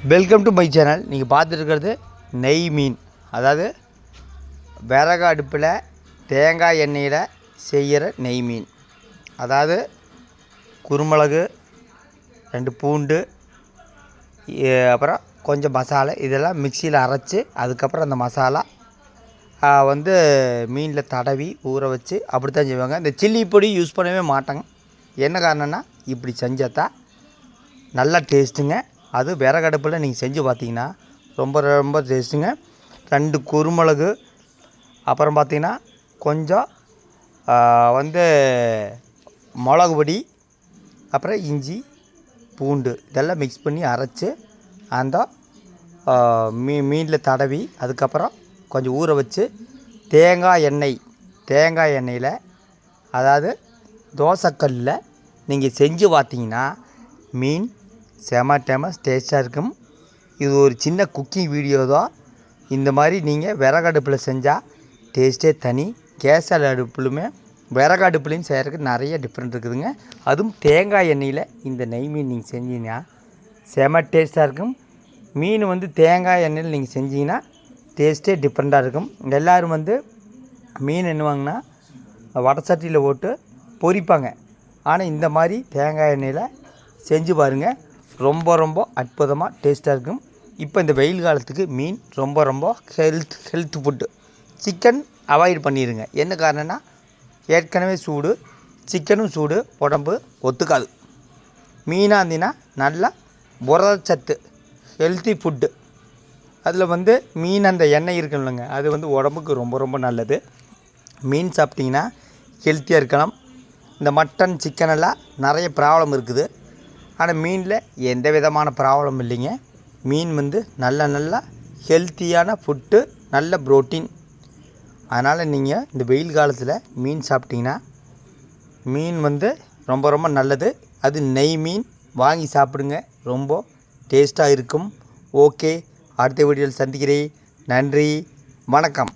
Welcome to my channel. நீங்கள் பார்த்துருக்கிறது நெய் மீன், அதாவது விறகு அடுப்பில் தேங்காய் எண்ணெயில் செய்கிற நெய் மீன். அதாவது குருமிளகு, 2 பூண்டு, அப்புறம் கொஞ்சம் மசாலா, இதெல்லாம் மிக்சியில் அரைச்சி அதுக்கப்புறம் அந்த மசாலா மீனில் தடவி ஊற வச்சு அப்படி தான் செய்வாங்க. இந்த சில்லி பொடி யூஸ் பண்ணவே மாட்டாங்க. என்ன காரணம்னா இப்படி செஞ்சால் தான் நல்லா டேஸ்ட்டுங்க. அது விறகடுப்பில் நீங்கள் செஞ்சு பார்த்தீங்கன்னா ரொம்ப ரொம்ப டேஸ்ட்டுங்க. 2 குருமிளகு, அப்புறம் பார்த்திங்கன்னா கொஞ்சம் மிளகு பொடி, அப்புறம் இஞ்சி பூண்டு இதெல்லாம் மிக்ஸ் பண்ணி அரைச்சி அந்த மீனில் தடவி அதுக்கப்புறம் கொஞ்சம் ஊற வச்சு தேங்காய் எண்ணெயில், அதாவது தோசைக்கல்லில் நீங்கள் செஞ்சு பார்த்தீங்கன்னா மீன் செம டேஸ்ட்டாக இருக்கும். இது ஒரு சின்ன குக்கிங் வீடியோ தான். இந்த மாதிரி நீங்கள் விறகடுப்பில் செஞ்சால் டேஸ்ட்டே தனி. கேஸ் அடுப்புலுமே விறகு அடுப்புலையும் செய்கிறதுக்கு நிறைய டிஃப்ரெண்ட் இருக்குதுங்க. அதுவும் தேங்காய் எண்ணெயில் இந்த நெய் மீன் நீங்கள் செஞ்சீங்கன்னா செம டேஸ்ட்டாக இருக்கும். மீன் தேங்காய் எண்ணெயில் நீங்கள் செஞ்சீங்கன்னா டேஸ்ட்டே டிஃப்ரெண்ட்டாக இருக்கும். எல்லோரும் மீன் என்னவாங்கன்னா வடை சட்டியில் போட்டு பொரிப்பாங்க. ஆனால் இந்த மாதிரி தேங்காய் எண்ணெயில் செஞ்சு பாருங்கள், ரொம்ப ரொம்ப அற்புதமாக டேஸ்ட்டாக இருக்கும். இப்போ இந்த வெயில் காலத்துக்கு மீன் ரொம்ப ரொம்ப ஹெல்த் ஃபுட்டு. சிக்கன் அவாய்ட் பண்ணிடுங்க. என்ன காரணம்னா ஏற்கனவே சூடு, சிக்கனும் சூடு, உடம்பு ஒத்துக்காது. மீனாக இருந்தீங்கன்னா நல்லா புரதச்சத்து ஹெல்த்தி ஃபுட்டு. அதில் மீன் அந்த எண்ணெய் இருக்குல்லங்க, அது உடம்புக்கு ரொம்ப ரொம்ப நல்லது. மீன் சாப்பிட்டிங்கன்னா ஹெல்த்தியாக இருக்கலாம். இந்த மட்டன் சிக்கனெல்லாம் நிறைய ப்ராப்ளம் இருக்குது. ஆனால் மீனில் எந்த விதமான ப்ராப்ளம் இல்லைங்க. மீன் நல்ல ஹெல்த்தியான ஃபுட்டு, நல்ல ப்ரோட்டீன். அதனால் நீங்கள் இந்த வெயில் காலத்தில் மீன் சாப்பிட்டிங்கன்னா மீன் ரொம்ப ரொம்ப நல்லது. அது நெய் மீன் வாங்கி சாப்பிடுங்க, ரொம்ப டேஸ்ட்டாக இருக்கும். ஓகே, அடுத்த வீடியோவில் சந்திக்கிறேன். நன்றி, வணக்கம்.